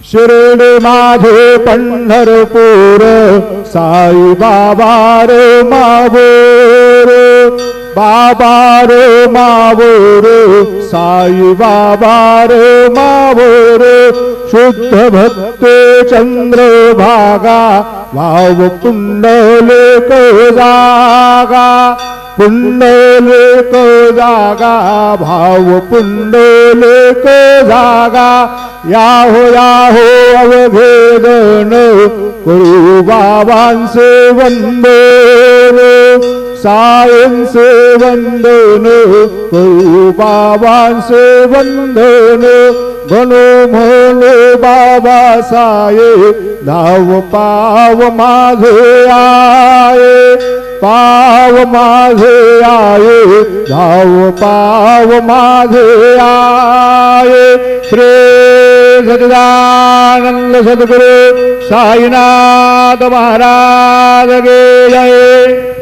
शिर्डी माझे पंढरपूर साई बाबा रे मावोर बाबा रे मावोर साई बाबा रे मावोर शुद्ध भक्ते चंद्रभागा भाव पुंडलिक जागा पुंडलिक जागा भाव पुंडलिक जागा याहो अवघेदन करू बाबांचे वंदन सायंचे वंदन करू बाबांचे वंदन गणो म्हणो बाबा साये धाव पाव माझे आये पाव माझे आये धाव पाव माझे आये श्री सच्चिदानंद सद्गुरु साईनाथ महाराज की जय।